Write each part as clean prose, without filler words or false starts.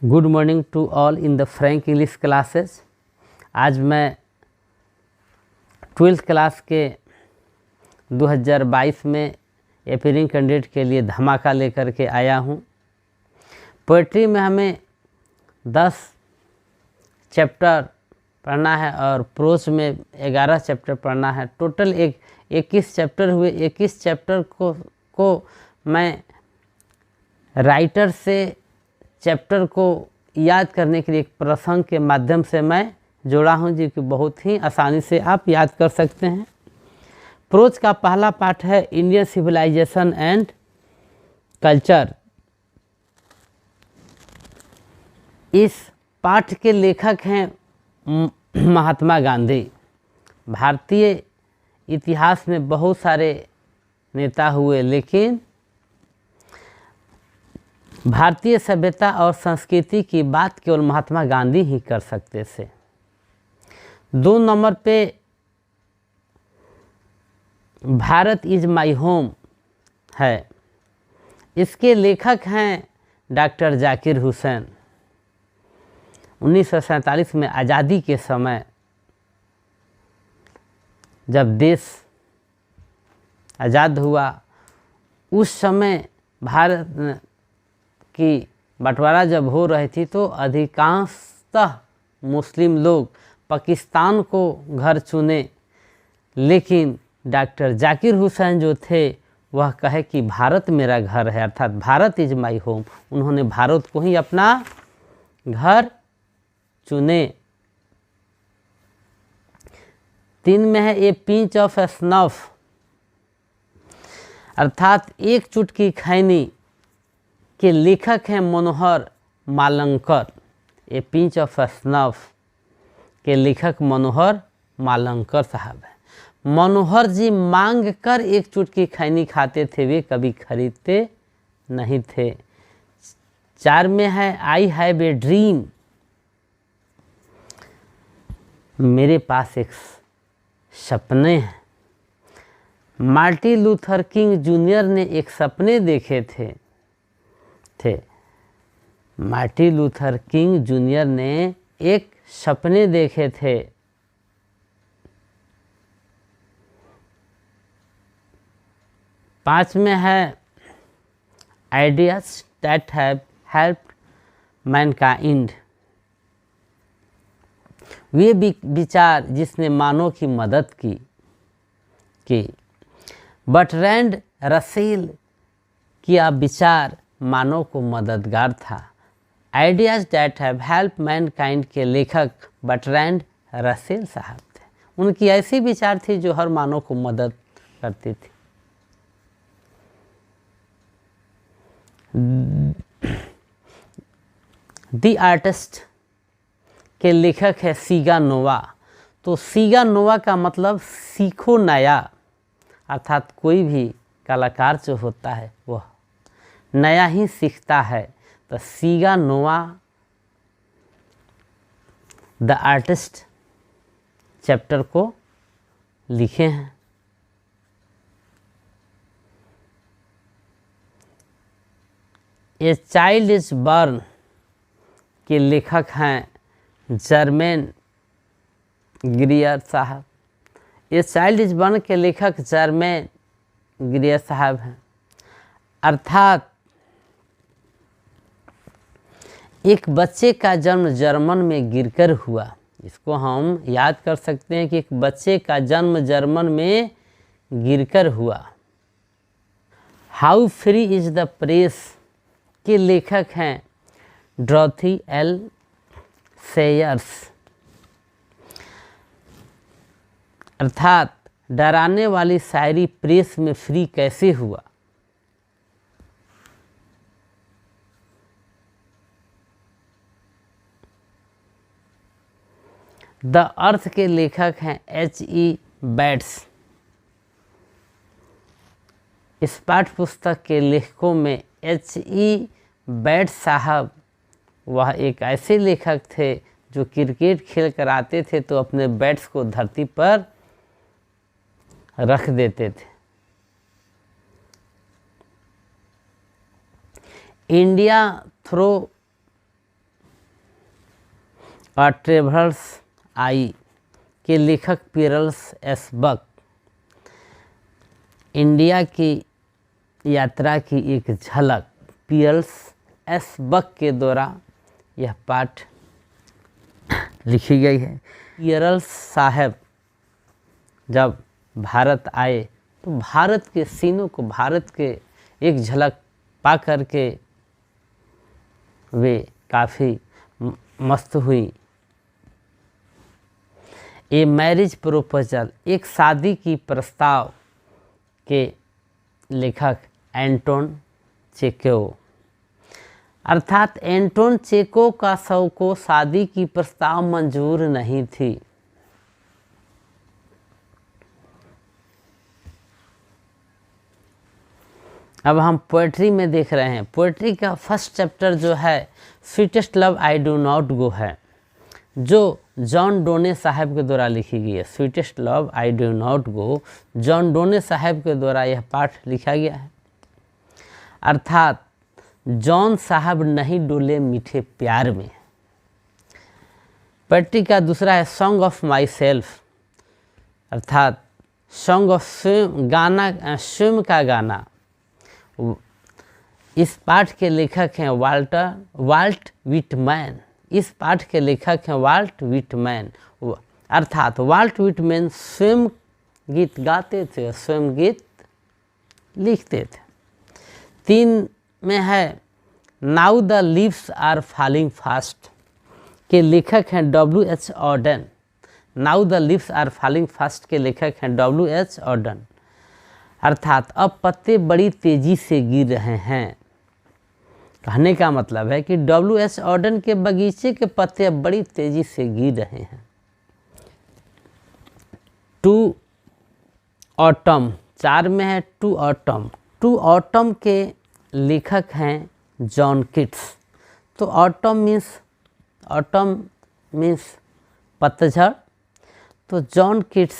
Good morning to all in the Frank English classes. आज मैं 12th class के 2022 में एपीयरिंग कैंडिडेट के लिए धमाका लेकर के आया हूँ। पोइट्री में हमें 10 चैप्टर पढ़ना है और प्रोज में 11 चैप्टर पढ़ना है। टोटल 21 चैप्टर हुए। 21 चैप्टर को मैं राइटर से चैप्टर को याद करने के लिए एक प्रसंग के माध्यम से मैं जोड़ा हूँ, जो कि बहुत ही आसानी से आप याद कर सकते हैं। प्रोज का पहला पार्ट है इंडियन सिविलाइजेशन एंड कल्चर। इस पाठ के लेखक हैं महात्मा गांधी। भारतीय इतिहास में बहुत सारे नेता हुए, लेकिन भारतीय सभ्यता और संस्कृति की बात केवल महात्मा गांधी ही कर सकते थे। 2 नंबर पे भारत इज माई होम है। इसके लेखक हैं डॉक्टर जाकिर हुसैन। 1947 में आज़ादी के समय जब देश आज़ाद हुआ, उस समय भारत की बंटवारा जब हो रही थी तो अधिकांशतः मुस्लिम लोग पाकिस्तान को घर चुने, लेकिन डॉक्टर जाकिर हुसैन जो थे वह कहे कि भारत मेरा घर है, अर्थात भारत इज माई होम। उन्होंने भारत को ही अपना घर चुने। 3 में है ए पिंच ऑफ स्नफ, अर्थात एक चुटकी खैनी के लेखक हैं मनोहर मालंकर। ए पिंच ऑफ स्नफ के लेखक मनोहर मालंकर साहब हैं। मनोहर जी मांग कर एक चुटकी खैनी खाते थे, वे कभी खरीदते नहीं थे। 4 में है आई हैव ए ड्रीम, मेरे पास एक सपने हैं। मार्टिन लूथर किंग जूनियर ने एक सपने देखे थे। मार्टिन लूथर किंग जूनियर ने एक सपने देखे थे। 5 में है ideas that have helped mankind, वे विचार जिसने मानव की मदद की। बर्ट्रैंड रसेल किया विचार मानव को मददगार था। Ideas that have help Mankind के लेखक बर्ट्रैंड रसेल साहब थे। उनकी ऐसी विचार थी जो हर मानव को मदद करती थी। द आर्टिस्ट के लेखक है सीगा नोवा। तो सीगा नोवा का मतलब सीखो नया, अर्थात कोई भी कलाकार जो होता है वह नया ही सीखता है। तो सीगा नोवा द आर्टिस्ट चैप्टर को लिखे हैं। ए चाइल्ड इज बर्न के लेखक हैं जर्मेन ग्रियर साहब। ए चाइल्ड इज बर्न के लेखक जर्मेन ग्रियर साहब हैं। अर्थात एक बच्चे का जन्म जर्मन में गिरकर हुआ। इसको हम याद कर सकते हैं कि एक बच्चे का जन्म जर्मन में गिरकर हुआ। How free is the press के लेखक हैं डॉरोथी एल सेयर्स। अर्थात डराने वाली शायरी प्रेस में फ्री कैसे हुआ। द अर्थ के लेखक हैं H.E. बैट्स। इस पाठ्य पुस्तक के लेखकों में H.E. बैट्स साहब वह एक ऐसे लेखक थे जो क्रिकेट खेल कर आते थे तो अपने बैट्स को धरती पर रख देते थे। इंडिया थ्रो अ ट्रेवलर्स आई के लेखक पीयर्स एस बक इंडिया की यात्रा की एक झलक पीयर्स एस बक के द्वारा यह पाठ लिखी गई है। पीयर्स साहब जब भारत आए तो भारत के सीनों को, भारत के एक झलक पा करके वे काफ़ी मस्त हुई। ए मैरिज प्रोपोजल, एक शादी की प्रस्ताव के लेखक एंटोन चेकोव, अर्थात एंटोन चेकोव का शव को शादी की प्रस्ताव मंजूर नहीं थी। अब हम पोएट्री में देख रहे हैं। पोएट्री का फर्स्ट चैप्टर जो है sweetest love I do not गो है, जो जॉन डोने साहब के द्वारा लिखी गई है। Sweetest love I do not go John Donne साहब के द्वारा यह पाठ लिखा गया है, अर्थात जॉन साहब नहीं डोले मीठे प्यार में। पोएट्री का दूसरा है सॉन्ग ऑफ माई सेल्फ, अर्थात सॉन्ग ऑफ स्विम, गाना स्विम का गाना। इस पाठ के लेखक हैं वाल्ट विटमैन। इस पाठ के लेखक हैं वाल्ट विटमैन, अर्थात वाल्ट विटमैन स्वयं गीत गाते थे, स्वयं गीत लिखते थे। 3 में है now the leaves are falling fast के लेखक हैं W.H. Auden. Now the leaves are falling fast के लेखक हैं W.H. ऑर्डन, अर्थात अब पत्ते बड़ी तेजी से गिर रहे हैं। कहने का मतलब है कि W.H. ऑर्डन के बगीचे के पत्ते अब बड़ी तेजी से गिर रहे हैं। टू ऑटम, 4 में है टू ऑटम। टू ऑटम के लेखक हैं जॉन कीट्स। तो ऑटम मीन्स पतझड़। तो जॉन कीट्स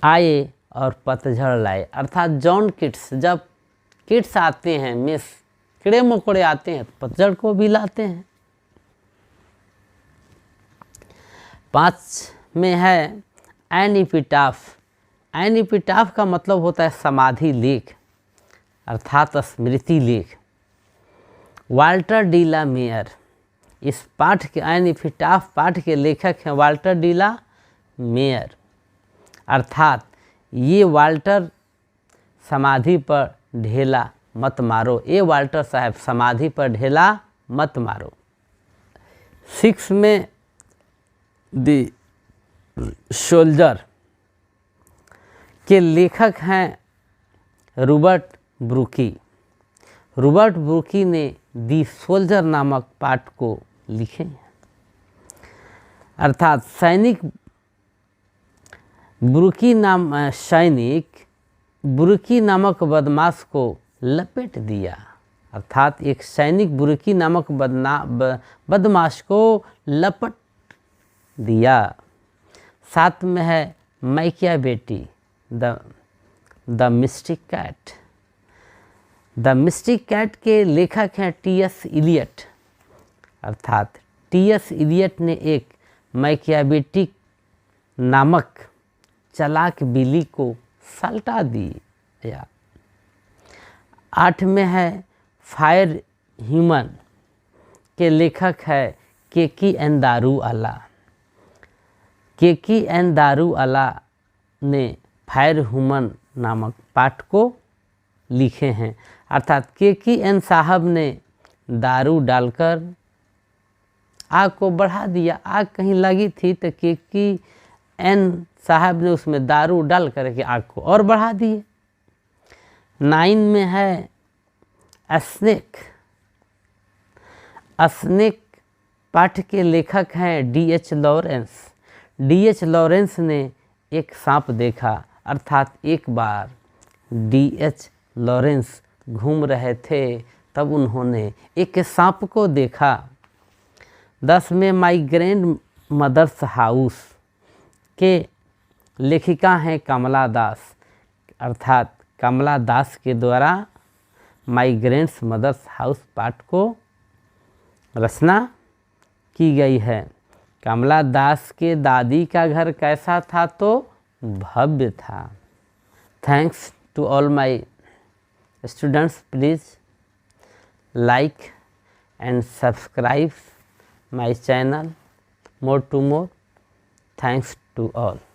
आए और पतझड़ लाए, अर्थात जॉन कीट्स, जब किड्स आते हैं, मिस कीड़े मकोड़े आते हैं, तो पतझड़ को भी लाते हैं। 5 में है एन एपिटाफ। एन एपिटाफ का मतलब होता है समाधि लेख, अर्थात स्मृति लेख। वाल्टर डी ला मेयर, इस पाठ के एन एपिटाफ पाठ के लेखक हैं वाल्टर डी ला मेयर, अर्थात ये वाल्टर समाधि पर ढेला मत मारो, ये वाल्टर साहब समाधि पर ढेला मत मारो। 6 में द सोल्जर के लेखक हैं रॉबर्ट ब्रूकी। रॉबर्ट ब्रूकी ने द सोल्जर नामक पाठ को लिखे हैं, अर्थात सैनिक बुर्की नामक बदमाश को लपेट दिया, अर्थात एक सैनिक बुर्की नामक बदमाश को लपट दिया। 7 में है Machiavelli the mystic cat. The mystic cat के लेखक हैं T.S. इलियट, अर्थात T.S. इलियट ने एक मैकियावेली नामक चालाक बिल्ली को सल्टा दिया। 8 में है फायर ह्यूमन के लेखक है केकी एन दारूवाला। केकी एन दारूवाला ने फायर ह्यूमन नामक पाठ को लिखे हैं, अर्थात केकी एन साहब ने दारू डालकर आग को बढ़ा दिया। आग कहीं लगी थी तो केकी एन साहब ने उसमें दारू डाल करके आग को और बढ़ा दिए। 9 में है स्नेक। स्नेक पाठ के लेखक हैं D.H. लॉरेंस। D.H. लॉरेंस ने एक सांप देखा, अर्थात एक बार D.H. लॉरेंस घूम रहे थे तब उन्होंने एक सांप को देखा। 10 में माई ग्रैंड मदर्स हाउस के लेखिका हैं कमला दास, अर्थात कमला दास के द्वारा माई ग्रैंड मदर्स हाउस पाठ को रचना की गई है। कमला दास के दादी का घर कैसा था? तो भव्य था। Thanks to all my students. Please like and subscribe my channel more to more. Thanks to all.